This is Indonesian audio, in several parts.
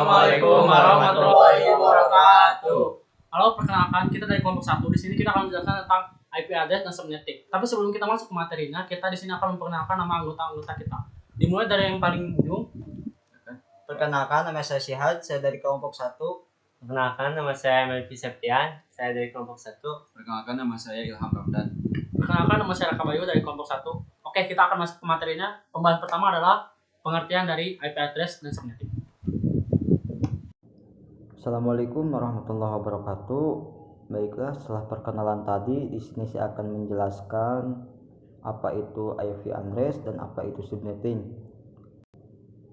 Assalamualaikum warahmatullahi wabarakatuh. Halo, perkenalkan kita dari kelompok 1. Di sini kita akan menjelaskan tentang IP address dan subnetting. Tapi sebelum kita masuk ke materinya, kita di sini akan memperkenalkan nama anggota-anggota kita. Dimulai dari yang paling ujung. Perkenalkan, nama saya Syihad, saya dari kelompok 1. Perkenalkan, nama saya Melvi Septian, saya dari kelompok 1. Perkenalkan, nama saya Ilham Ramdan. Perkenalkan, nama saya Raka Bayu dari kelompok 1. Oke, kita akan masuk ke materinya. Pembahasan pertama adalah pengertian dari IP address dan subnetting. Assalamualaikum warahmatullahi wabarakatuh. Baiklah, setelah perkenalan tadi, di sini saya akan menjelaskan apa itu IP address dan apa itu subnetting.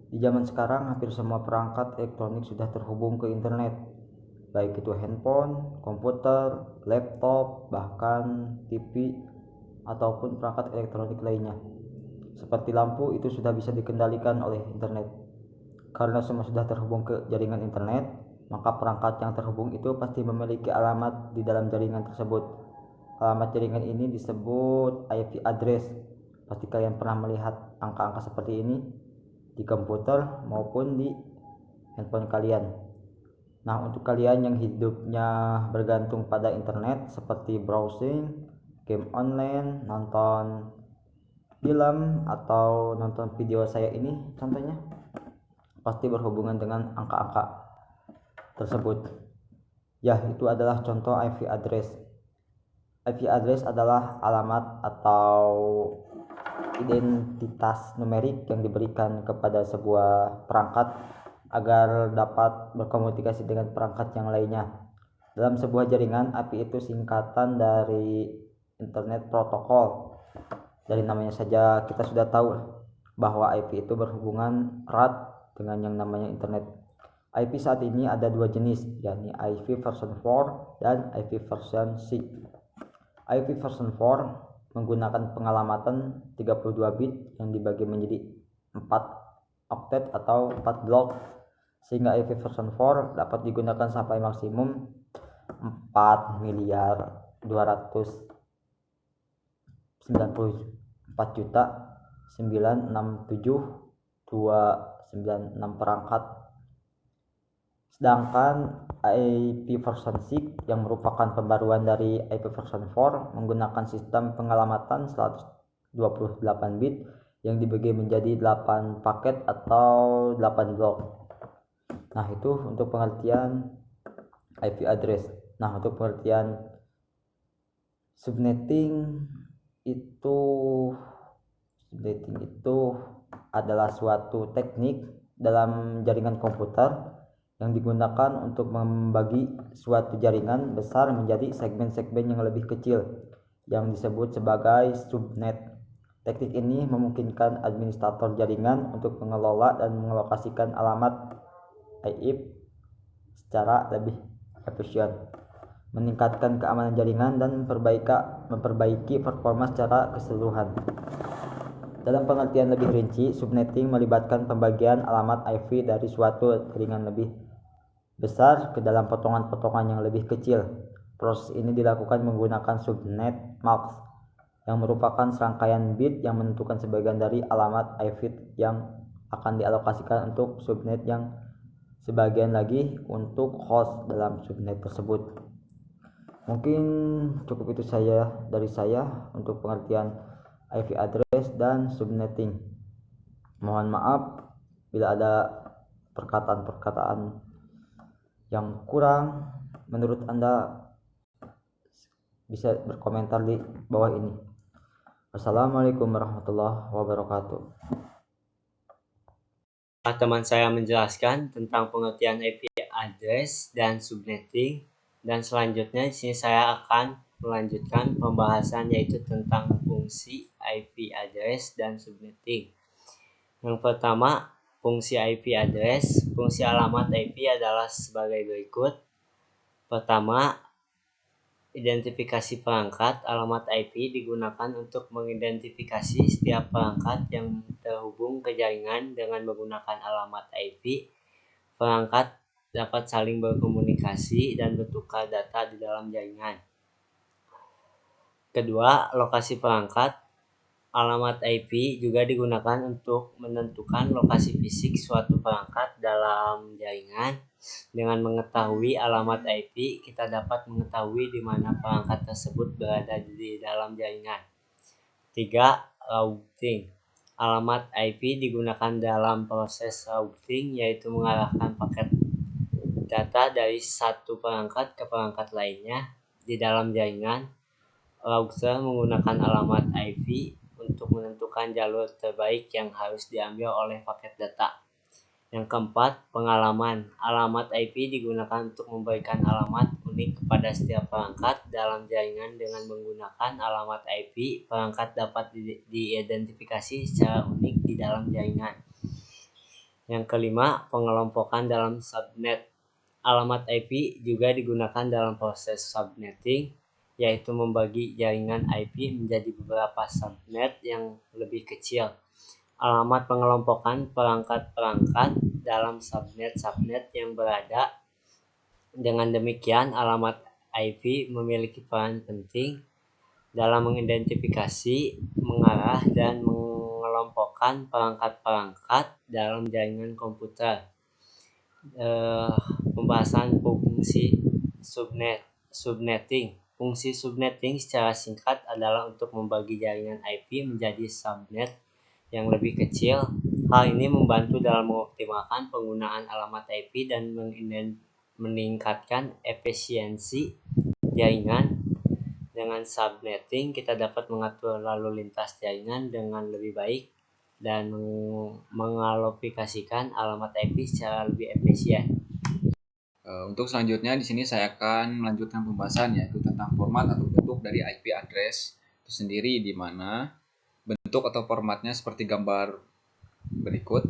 Di zaman sekarang, hampir semua perangkat elektronik sudah terhubung ke internet, baik itu handphone, komputer, laptop, bahkan TV, ataupun perangkat elektronik lainnya. Seperti lampu, itu sudah bisa dikendalikan oleh internet. Karena semua sudah terhubung ke jaringan internet, maka perangkat yang terhubung itu pasti memiliki alamat di dalam jaringan tersebut. Alamat jaringan ini disebut IP address. Pasti kalian pernah melihat angka-angka seperti ini di komputer maupun di handphone kalian. Nah, untuk kalian yang hidupnya bergantung pada internet seperti browsing, game online, nonton film, atau nonton video saya ini contohnya, pasti berhubungan dengan angka-angka tersebut. Ya, itu adalah contoh IP address. IP address adalah alamat atau identitas numerik yang diberikan kepada sebuah perangkat agar dapat berkomunikasi dengan perangkat yang lainnya. Dalam sebuah jaringan, IP itu singkatan dari Internet Protocol. Dari namanya saja kita sudah tahu bahwa IP itu berhubungan erat dengan yang namanya internet. IP saat ini ada dua jenis, yakni IP version 4 dan IP version 6. IP version 4 menggunakan pengalamatan 32 bit yang dibagi menjadi 4 oktet atau 4 blok, sehingga IP version 4 dapat digunakan sampai maksimum 4.994.967.296 perangkat. Sedangkan IP version 6 yang merupakan pembaruan dari IP version 4 menggunakan sistem pengalamatan 128 bit yang dibagi menjadi 8 paket atau 8 blok. Nah, itu untuk pengertian IP address. Nah, untuk pengertian subnetting itu adalah suatu teknik dalam jaringan komputer yang digunakan untuk membagi suatu jaringan besar menjadi segmen-segmen yang lebih kecil yang disebut sebagai subnet. Teknik ini memungkinkan administrator jaringan untuk mengelola dan mengalokasikan alamat IP secara lebih efisien, meningkatkan keamanan jaringan dan memperbaiki performa secara keseluruhan. Dalam pengertian lebih rinci, subnetting melibatkan pembagian alamat IP dari suatu jaringan lebih besar ke dalam potongan-potongan yang lebih kecil. Proses ini dilakukan menggunakan subnet mask, yang merupakan serangkaian bit yang menentukan sebagian dari alamat IP yang akan dialokasikan untuk subnet yang sebagian lagi untuk host dalam subnet tersebut. Mungkin cukup itu dari saya untuk pengertian IP address dan subnetting. Mohon maaf bila ada perkataan-perkataan yang kurang menurut Anda, bisa berkomentar di bawah ini. Wassalamualaikum warahmatullahi wabarakatuh. Teman saya menjelaskan tentang pengertian IP address dan subnetting, dan selanjutnya di sini saya akan melanjutkan pembahasan yaitu tentang fungsi IP address dan subnetting. Yang pertama, fungsi IP address. Fungsi alamat IP adalah sebagai berikut. Pertama, identifikasi perangkat. Alamat IP digunakan untuk mengidentifikasi setiap perangkat yang terhubung ke jaringan dengan menggunakan alamat IP. Perangkat dapat saling berkomunikasi dan bertukar data di dalam jaringan. Kedua, lokasi perangkat. Alamat IP juga digunakan untuk menentukan lokasi fisik suatu perangkat dalam jaringan. Dengan mengetahui alamat IP, kita dapat mengetahui di mana perangkat tersebut berada di dalam jaringan. 3. Routing. Alamat IP digunakan dalam proses routing, yaitu mengarahkan paket data dari satu perangkat ke perangkat lainnya di dalam jaringan. Router menggunakan alamat IP untuk menentukan jalur terbaik yang harus diambil oleh paket data. Yang keempat, pengalaman. Alamat IP digunakan untuk memberikan alamat unik kepada setiap perangkat dalam jaringan. Dengan menggunakan alamat IP, perangkat dapat diidentifikasi secara unik di dalam jaringan. Yang kelima, pengelompokan dalam subnet. Alamat IP juga digunakan dalam proses subnetting, yaitu membagi jaringan IP menjadi beberapa subnet yang lebih kecil. Alamat pengelompokan perangkat-perangkat dalam subnet yang berada. Dengan demikian, alamat IP memiliki peran penting dalam mengidentifikasi, mengarah, dan mengelompokkan perangkat-perangkat dalam jaringan komputer. Pembahasan fungsi subnetting. Fungsi subnetting secara singkat adalah untuk membagi jaringan IP menjadi subnet yang lebih kecil. Hal ini membantu dalam mengoptimalkan penggunaan alamat IP dan meningkatkan efisiensi jaringan. Dengan subnetting, kita dapat mengatur lalu lintas jaringan dengan lebih baik dan mengalokasikan alamat IP secara lebih efisien. Untuk selanjutnya di sini saya akan melanjutkan pembahasan yaitu tentang format atau bentuk dari IP address itu sendiri, di mana bentuk atau formatnya seperti gambar berikut.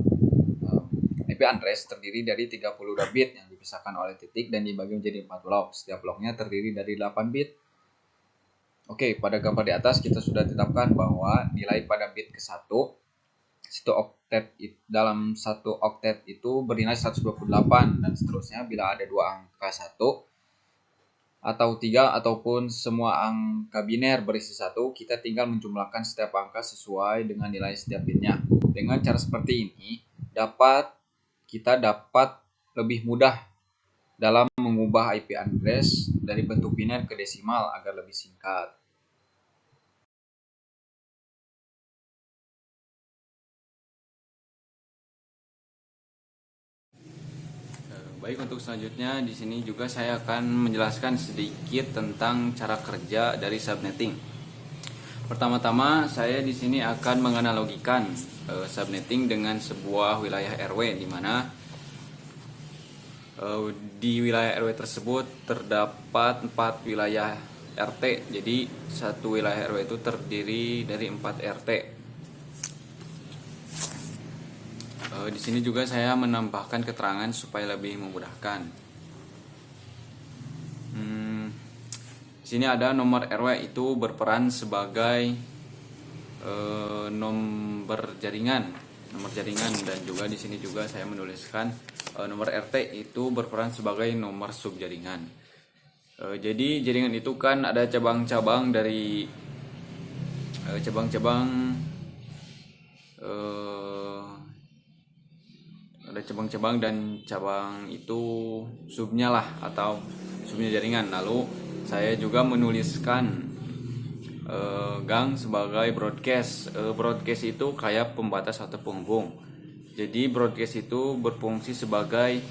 IP address terdiri dari 32 bit yang dipisahkan oleh titik dan dibagi menjadi 4 blok. Setiap bloknya terdiri dari 8 bit. Oke, pada gambar di atas kita sudah tetapkan bahwa nilai pada bit ke-1 dalam satu oktet itu bernilai 128 dan seterusnya. Bila ada dua angka 1 atau 3 ataupun semua angka biner berisi 1, kita tinggal menjumlahkan setiap angka sesuai dengan nilai setiap bitnya. Dengan cara seperti ini kita dapat lebih mudah dalam mengubah IP address dari bentuk biner ke desimal agar lebih singkat. Baik, untuk selanjutnya di sini juga saya akan menjelaskan sedikit tentang cara kerja dari subnetting. Pertama-tama saya di sini akan menganalogikan subnetting dengan sebuah wilayah RW, di mana di wilayah RW tersebut terdapat 4 wilayah RT. Jadi satu wilayah RW itu terdiri dari 4 RT. Di sini juga saya menambahkan keterangan supaya lebih memudahkan. Di sini ada nomor RW itu berperan sebagai nomor jaringan, dan juga di sini juga saya menuliskan nomor RT itu berperan sebagai nomor subjaringan. Jadi jaringan itu kan ada cabang-cabang dari ada cabang-cabang dan cabang itu subnya lah, atau subnya jaringan. Lalu saya juga menuliskan gang sebagai broadcast. Broadcast itu kayak pembatas atau penghubung. Jadi broadcast itu berfungsi sebagai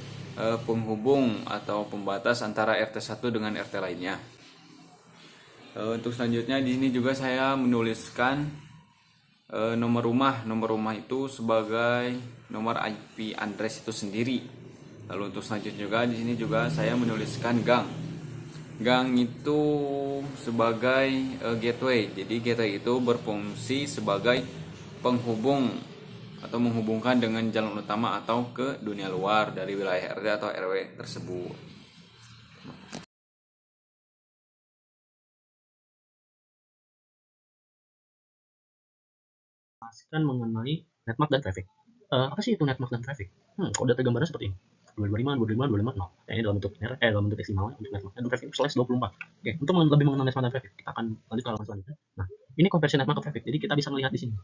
penghubung atau pembatas antara RT1 dengan RT lainnya. Untuk selanjutnya di sini juga saya menuliskan nomor rumah itu sebagai nomor IP address itu sendiri. Lalu untuk selanjutnya juga di sini juga saya menuliskan gang itu sebagai gateway. Jadi gateway itu berfungsi sebagai penghubung atau menghubungkan dengan jalan utama atau ke dunia luar dari wilayah RT atau RW tersebut. Kan mengenai netmark dan traffic. Apa sih itu netmark dan traffic? Kalau data gambarnya seperti ini. 255, 255, 255, 0. Ini dalam bentuk desimal untuk netmark dan traffic /24. Oke, untuk lebih mengenal netmark dan traffic, kita akan lanjut ke halaman selanjutnya. Nah, ini konversi netmark ke prefix. Jadi kita bisa melihat di sini.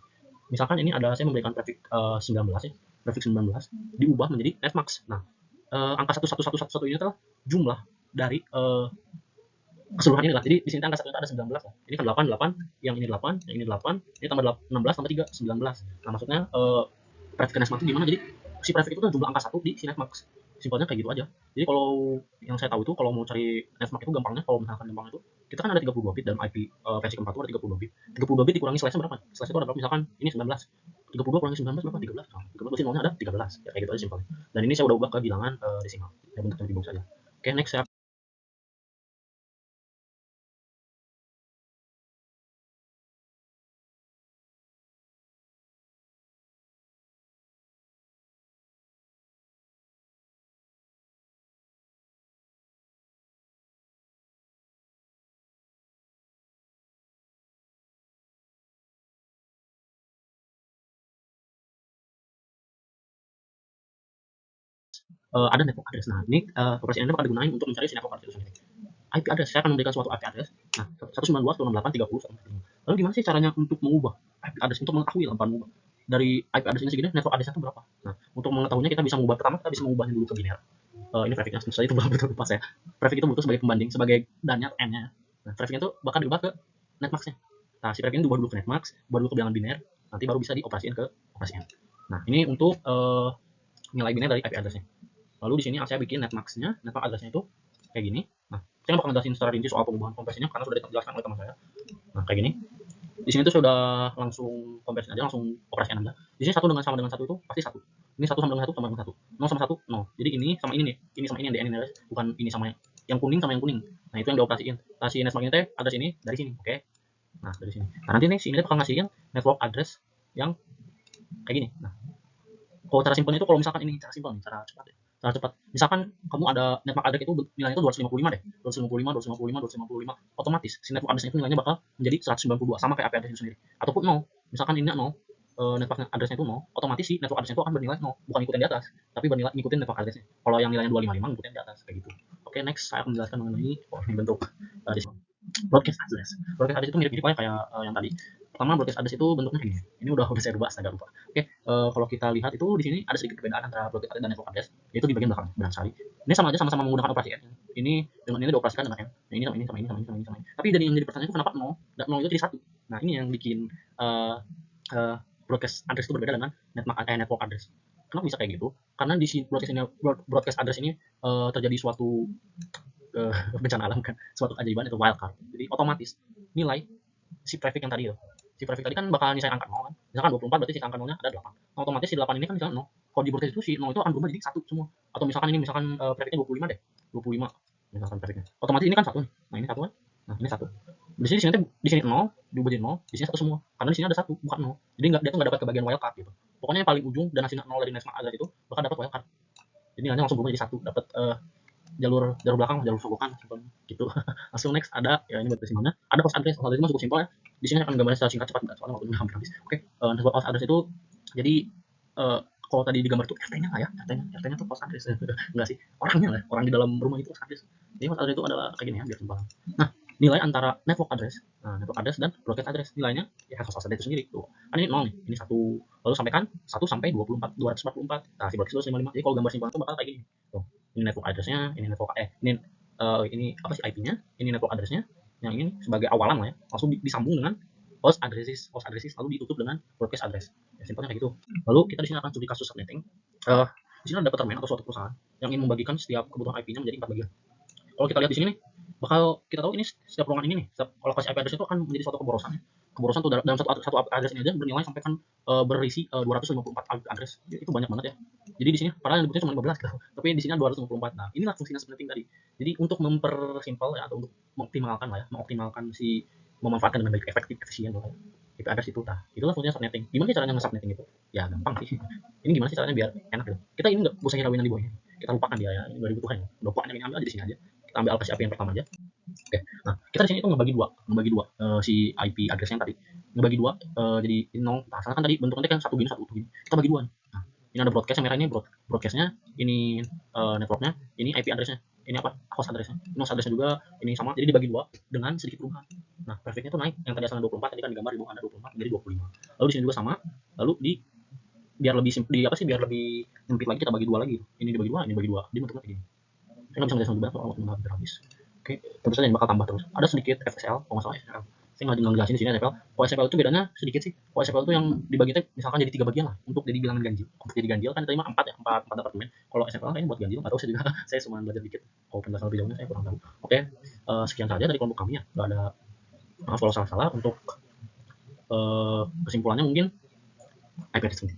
Misalkan ini ada saya memberikan prefix 19 ya. Prefix 19 diubah menjadi netmax. Nah, angka 11111 ini adalah jumlah dari keseluruhan ini lah. Jadi di sini angka 1 itu ada 19 lah. Ini kan 8, 8, yang ini 8, yang ini 8, ini tambah 16 tambah 3, 19. Nah, maksudnya prefix netmax itu gimana? Jadi si prefix itu kan jumlah angka 1 di si netmax. Simpelnya kayak gitu aja. Jadi kalau yang saya tahu itu kalau mau cari netmax itu gampangnya, kalau misalkan gampang itu kita kan ada 32 bit dalam IP versi keempat itu ada 32 bit. 32 bit dikurangi slash berapa? Slash itu ada berapa? Misalkan ini 19. 32 kurangi 19 berapa? 13. Nah, 13 berarti nolnya ada 13. Ya kayak gitu aja simpelnya. Dan ini saya udah ubah ke bilangan desimal. Ya bentuknya dibung saja. Oke, next saya ada network address. Nah, ini operasi ini bakal digunakan untuk mencari si network address itu sendiri. IP address, saya akan memberikan suatu IP address. Nah, 192.168.30. Lalu gimana sih caranya untuk mengubah IP address, untuk mengetahui bukan mengubah dari IP address ini segini, network address itu berapa? Nah, untuk mengetahuinya kita bisa mengubah, pertama kita bisa mengubahnya dulu ke biner. Ini prefixnya, tentu saja itu betul pas ya. Prefix itu butuh sebagai pembanding, sebagai dan-nya atau n-nya. Nah, prefixnya itu bakal diubah ke netmax-nya. Nah, si prefix ini diubah dulu ke netmax, ubah dulu ke bilangan biner, nanti baru bisa dioperasikan ke operasi n. Nah, ini untuk nilai biner dari IP address-nya. Lalu di sini saya bikin netmax-nya, network address-nya itu kayak gini. Nah, saya nggak bakal ngejelasin secara rinci soal pengubahan konversinya karena sudah dijelaskan oleh teman saya. Nah, kayak gini. Di sini tuh sudah langsung konversi aja, langsung operasikan aja. Di sini 1 sama dengan 1 itu pasti 1. Ini 1 sama dengan 1 sama dengan 1. 0 sama 1, 0. Jadi ini sama ini nih. Ini sama ini yang DN ini, bukan ini sama yang kuning sama yang kuning. Nah, itu yang dioperasiin. Nah, si network ini teh address ini dari sini, oke. Nah, dari sini. Nah, nanti nih si ini bakal ngasihin network address yang kayak gini. Nah, kalau cara simpelnya itu, kalau misalkan ini cara simpel nih, cara cepat ya. Cara cepat. Misalkan kamu ada network address itu nilainya itu 255 deh. 255. Otomatis si network address itu nilainya bakal menjadi 192 sama kayak IP address itu sendiri. Ataupun 0. Misalkan ini 0, network address-nya itu 0, otomatis si network address itu akan bernilai 0, bukan ngikutin di atas, tapi bernilai ngikutin network address-nya. Kalau yang nilainya 255 ngikutin di atas kayak gitu. Oke, next saya akan menjelaskan mengenai bentuk broadcast address. Broadcast address itu mirip-mirip kayak yang tadi. Pertama, broadcast address itu bentuknya kayak gini. Ini udah saya rubah, agak lupa. Oke, kalau kita lihat itu di sini ada sedikit perbedaan antara broadcast address dan network address, yaitu di bagian belakang, benar sekali. Ini sama aja, sama-sama menggunakan operasi n. Ini dengan ini dioperasikan dengan n. Nah, ini sama ini sama ini sama ini sama ini sama ini. Tapi dari yang jadi pertanyaan itu kenapa 0 dan 0 itu jadi 1? Nah, ini yang bikin broadcast address itu berbeda dengan network address. Kenapa bisa kayak gitu? Karena di si broadcast address ini terjadi suatu bencana alam kan, suatu keajaiban itu wildcard. Jadi otomatis nilai si prefix yang tadi itu, si prefix tadi kan bakal nyisa angka 0 kan. Misalkan 24 berarti sisa angka 0-nya ada 8. Nah, otomatis si 8 ini kan misalkan 0. Kalau di broadcast itu si 0 itu akan berubah jadi 1 semua. Atau misalkan ini prefixnya 25 deh. 25 misalkan prefixnya. Otomatis ini kan 1 nih. Nah, ini 1 kan. Nah, ini 1. Di sini 0 diubah jadi 0, di sini 1 semua. Karena di sini ada 1 bukan 0. Jadi dia tuh enggak dapat kebagian wildcard gitu. Pokoknya yang paling ujung dan hasilnya 0 dari network address itu bakal dapat wildcard. Jadi nilainya langsung berubah jadi 1, dapat jalur belakang, jalur sogokan gitu. Langsung next ada ya, ini buat desimalnya. Ada host address. Host address itu cukup simpel ya. Di sini akan gambarnya secara singkat cepat soalnya waktunya hampir habis. Oke, network host address itu jadi kalau tadi digambar itu RT-nya lah ya, RT-nya tuh host address. Enggak sih, orangnya lah, orang di dalam rumah itu host address. Jadi host address itu adalah kayak gini ya, biar simpel. Nah, nilai antara network address dan broadcast address nilainya ya host address itu sendiri tuh. Kan ini 0 nih, ini 1. Lalu sampaikan 1 sampai 244. Nah, si broadcast 255. Jadi kalau gambar simpel itu bakal kayak gini. Tuh. Ini network address-nya, ini network ini apa sih IP-nya, ini network address-nya, yang ini sebagai awalan lah ya, langsung disambung dengan host addresses lalu ditutup dengan broadcast address. Ya, simpelnya kayak gitu. Lalu kita di sini akan studi kasus subnetting. Di sini ada termen atau suatu perusahaan yang ingin membagikan setiap kebutuhan IP-nya menjadi 4 bagian. Kalau kita lihat di sini nih, bakal kita tahu ini setiap ruangan ini nih, setiap alokasi IP address itu akan menjadi suatu keborosan. Keborosan tuh dalam satu address ini aja bernilai sampai kan berisi 254 IP address. Itu banyak banget ya. Jadi di sini padahal yang dibutuhkan cuma 15 gitu. Tapi di sini ada 254. Nah, inilah fungsinya subnetting tadi. Jadi untuk mempersimpel ya, atau untuk mengoptimalkan lah ya, mengoptimalkan si memanfaatkan dengan baik, efektif, efisien tuh IP address itu. Nah, itulah fungsinya subnetting. Gimana sih caranya nge-subnetting itu? Ya gampang sih. Ini gimana sih caranya biar enak gitu. Kita ini enggak usah hirauin yang di bawahnya. Kita lupakan dia ya, ini enggak dibutuhkan. Udah pokoknya ini ambil aja di sini aja. Kita ambil alokasi IP yang pertama aja. Oke, nah kita di sini itu ngebagi dua si IP addressnya tadi, ngebagi dua jadi 0. Nah, kan tadi bentuknya kan satu gini, kita bagi dua nih. Nah, ini ada broadcast yang merah, ini broadcastnya, ini networknya, ini IP addressnya, ini apa host addressnya, ini host addressnya juga, ini sama, jadi dibagi dua dengan sedikit perubahan. Nah, perfectnya tuh naik. Yang tadi asalnya 24, tadi kan digambar di bawah ada 24 jadi 25. Lalu di sini juga sama. Lalu biar lebih biar lebih sempit lagi kita bagi dua lagi. Ini dibagi dua, ini bagi dua. Jadi bentuknya kayak gini. Saya nggak bisa ngeliat sama waktu hampir habis. Oke, tentu saja ini bakal tambah terus. Ada sedikit FSL, kalau nggak salah FSL. Saya nggak ngejelasin di sini SFL. Kalau SFL itu bedanya sedikit sih. Kalau SFL itu yang dibagi misalkan jadi 3 bagian lah untuk jadi bilangan ganjil. Untuk jadi ganjil kan diterima 4 ya, 4 apartemen. Kalau SFL kayaknya buat ganjil, atau saya juga saya cuma belajar dikit. Kalau penjelasan lebih jauhnya saya kurang tahu. Oke, sekian saja dari kelompok kami ya. Nggak ada maaf kalau salah-salah. Untuk kesimpulannya mungkin iPad sendiri.